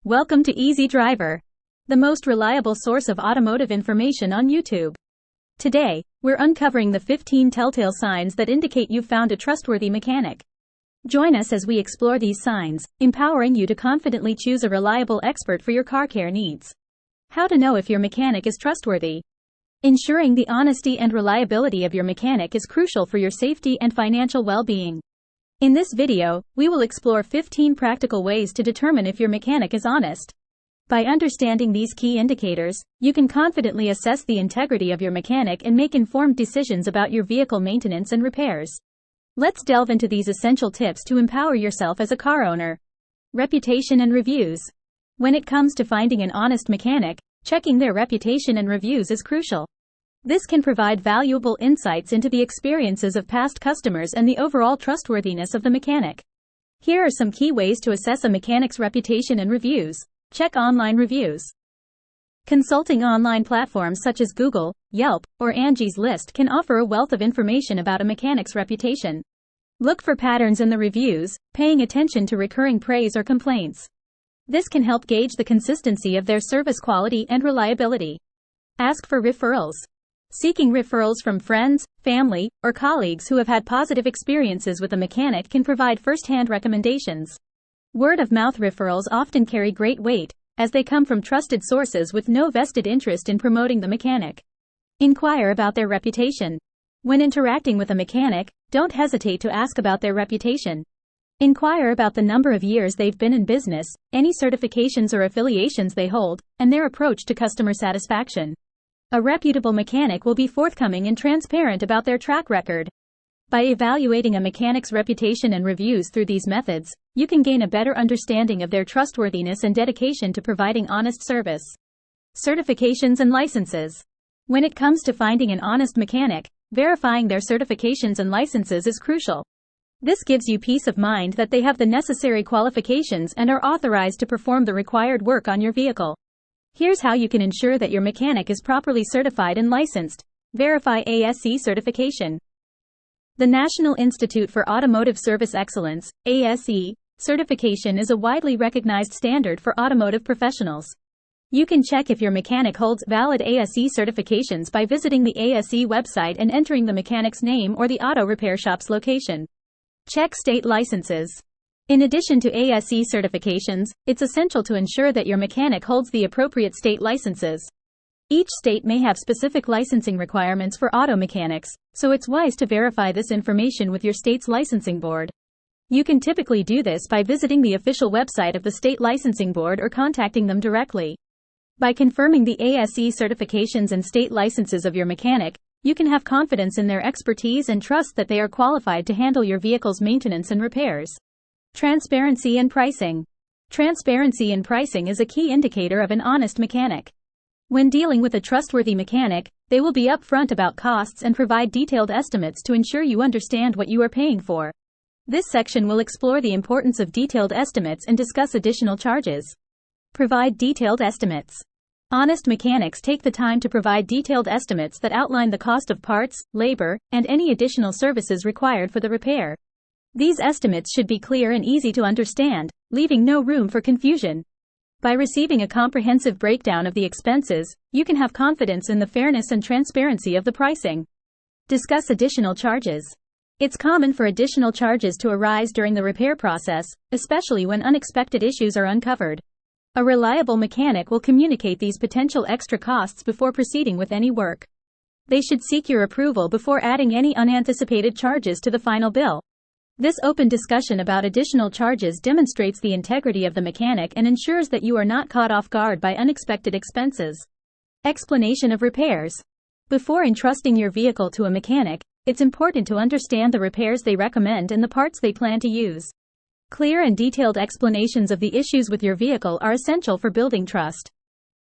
Welcome to Easy Driver, the most reliable source of automotive information on YouTube. Today, we're uncovering the 15 telltale signs that indicate you've found a trustworthy mechanic. Join us as we explore these signs, empowering you to confidently choose a reliable expert for your car care needs. How to know if your mechanic is trustworthy. Ensuring the honesty and reliability of your mechanic is crucial for your safety and financial well-being. In this video, we will explore 15 practical ways to determine if your mechanic is honest. By understanding these key indicators, you can confidently assess the integrity of your mechanic and make informed decisions about your vehicle maintenance and repairs. Let's delve into these essential tips to empower yourself as a car owner. Reputation and reviews. When it comes to finding an honest mechanic, checking their reputation and reviews is crucial. This can provide valuable insights into the experiences of past customers and the overall trustworthiness of the mechanic. Here are some key ways to assess a mechanic's reputation and reviews. Check online reviews. Consulting online platforms such as Google, Yelp, or Angie's List can offer a wealth of information about a mechanic's reputation. Look for patterns in the reviews, paying attention to recurring praise or complaints. This can help gauge the consistency of their service quality and reliability. Ask for referrals. Seeking referrals from friends, family, or colleagues who have had positive experiences with a mechanic can provide first-hand recommendations. Word-of-mouth referrals often carry great weight, as they come from trusted sources with no vested interest in promoting the mechanic. Inquire about their reputation. When interacting with a mechanic, don't hesitate to ask about their reputation. Inquire about the number of years they've been in business, any certifications or affiliations they hold, and their approach to customer satisfaction. A reputable mechanic will be forthcoming and transparent about their track record. By evaluating a mechanic's reputation and reviews through these methods, you can gain a better understanding of their trustworthiness and dedication to providing honest service. Certifications and licenses. When it comes to finding an honest mechanic, verifying their certifications and licenses is crucial. This gives you peace of mind that they have the necessary qualifications and are authorized to perform the required work on your vehicle. Here's how you can ensure that your mechanic is properly certified and licensed. Verify ASE certification. The National Institute for Automotive Service Excellence, ASE, certification is a widely recognized standard for automotive professionals. You can check if your mechanic holds valid ASE certifications by visiting the ASE website and entering the mechanic's name or the auto repair shop's location. Check state licenses. In addition to ASE certifications, it's essential to ensure that your mechanic holds the appropriate state licenses. Each state may have specific licensing requirements for auto mechanics, so it's wise to verify this information with your state's licensing board. You can typically do this by visiting the official website of the state licensing board or contacting them directly. By confirming the ASE certifications and state licenses of your mechanic, you can have confidence in their expertise and trust that they are qualified to handle your vehicle's maintenance and repairs. Transparency and pricing. Transparency in pricing is a key indicator of an honest mechanic. When dealing with a trustworthy mechanic, they will be upfront about costs and provide detailed estimates to ensure you understand what you are paying for. This section will explore the importance of detailed estimates and discuss additional charges. Provide detailed estimates. Honest mechanics take the time to provide detailed estimates that outline the cost of parts, labor, and any additional services required for the repair. These estimates should be clear and easy to understand, leaving no room for confusion. By receiving a comprehensive breakdown of the expenses, you can have confidence in the fairness and transparency of the pricing. Discuss additional charges. It's common for additional charges to arise during the repair process, especially when unexpected issues are uncovered. A reliable mechanic will communicate these potential extra costs before proceeding with any work. They should seek your approval before adding any unanticipated charges to the final bill. This open discussion about additional charges demonstrates the integrity of the mechanic and ensures that you are not caught off guard by unexpected expenses. Explanation of repairs. Before entrusting your vehicle to a mechanic, it's important to understand the repairs they recommend and the parts they plan to use. Clear and detailed explanations of the issues with your vehicle are essential for building trust.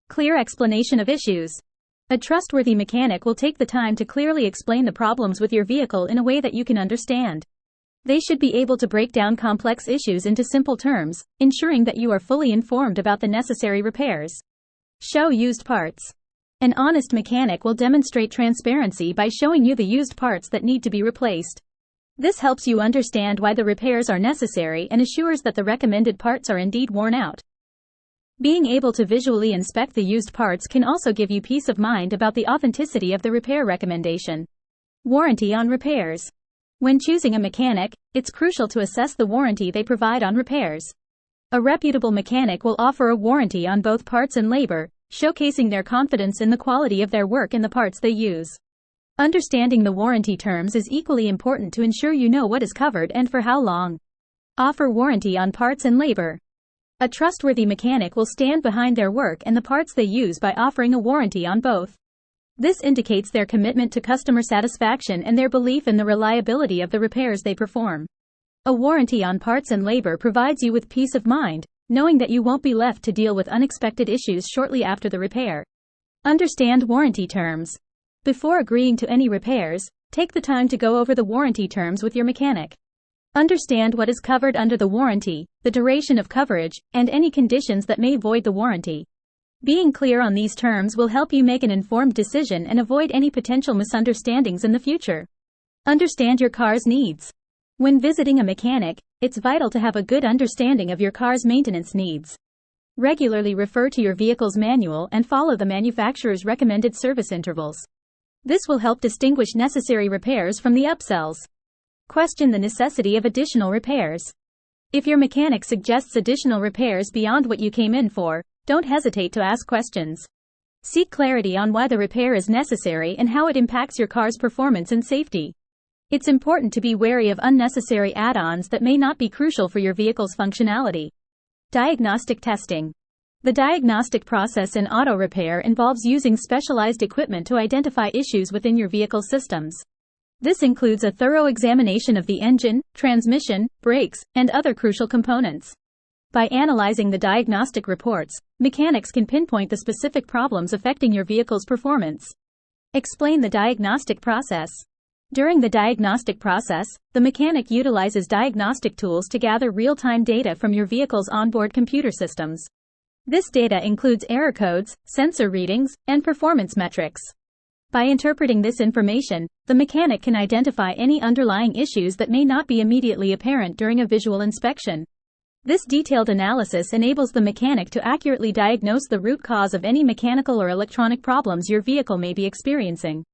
Clear explanation of issues. A trustworthy mechanic will take the time to clearly explain the problems with your vehicle in a way that you can understand. They should be able to break down complex issues into simple terms, ensuring that you are fully informed about the necessary repairs. Show used parts. An honest mechanic will demonstrate transparency by showing you the used parts that need to be replaced. This helps you understand why the repairs are necessary and assures that the recommended parts are indeed worn out. Being able to visually inspect the used parts can also give you peace of mind about the authenticity of the repair recommendation. Warranty on repairs. When choosing a mechanic, it's crucial to assess the warranty they provide on repairs. A reputable mechanic will offer a warranty on both parts and labor, showcasing their confidence in the quality of their work and the parts they use. Understanding the warranty terms is equally important to ensure you know what is covered and for how long. Offer warranty on parts and labor. A trustworthy mechanic will stand behind their work and the parts they use by offering a warranty on both. This indicates their commitment to customer satisfaction and their belief in the reliability of the repairs they perform. A warranty on parts and labor provides you with peace of mind, knowing that you won't be left to deal with unexpected issues shortly after the repair. Understand warranty terms. Before agreeing to any repairs, take the time to go over the warranty terms with your mechanic. Understand what is covered under the warranty, the duration of coverage, and any conditions that may void the warranty. Being clear on these terms will help you make an informed decision and avoid any potential misunderstandings in the future. Understand your car's needs. When visiting a mechanic, it's vital to have a good understanding of your car's maintenance needs. Regularly refer to your vehicle's manual and follow the manufacturer's recommended service intervals. This will help distinguish necessary repairs from the upsells. Question the necessity of additional repairs. If your mechanic suggests additional repairs beyond what you came in for, don't hesitate to ask questions. Seek clarity on why the repair is necessary and how it impacts your car's performance and safety. It's important to be wary of unnecessary add-ons that may not be crucial for your vehicle's functionality. Diagnostic testing. The diagnostic process in auto repair involves using specialized equipment to identify issues within your vehicle systems. This includes a thorough examination of the engine, transmission, brakes, and other crucial components. By analyzing the diagnostic reports, mechanics can pinpoint the specific problems affecting your vehicle's performance. Explain the diagnostic process. During the diagnostic process, the mechanic utilizes diagnostic tools to gather real-time data from your vehicle's onboard computer systems. This data includes error codes, sensor readings, and performance metrics. By interpreting this information, the mechanic can identify any underlying issues that may not be immediately apparent during a visual inspection. This detailed analysis enables the mechanic to accurately diagnose the root cause of any mechanical or electronic problems your vehicle may be experiencing.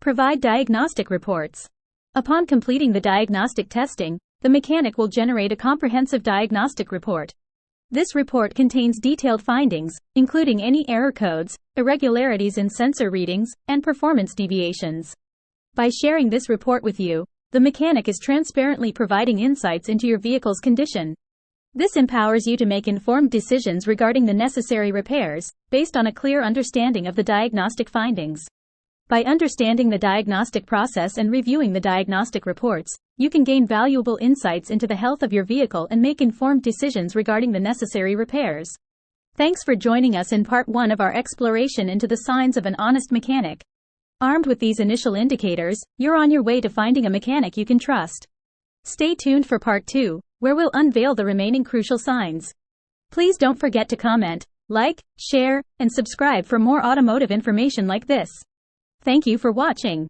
Provide diagnostic reports. Upon completing the diagnostic testing, the mechanic will generate a comprehensive diagnostic report. This report contains detailed findings, including any error codes, irregularities in sensor readings, and performance deviations. By sharing this report with you, the mechanic is transparently providing insights into your vehicle's condition. This empowers you to make informed decisions regarding the necessary repairs, based on a clear understanding of the diagnostic findings. By understanding the diagnostic process and reviewing the diagnostic reports, you can gain valuable insights into the health of your vehicle and make informed decisions regarding the necessary repairs. Thanks for joining us in part 1 of our exploration into the signs of an honest mechanic. Armed with these initial indicators, you're on your way to finding a mechanic you can trust. Stay tuned for part 2, where we'll unveil the remaining crucial signs. Please don't forget to comment, like, share, and subscribe for more automotive information like this. Thank you for watching.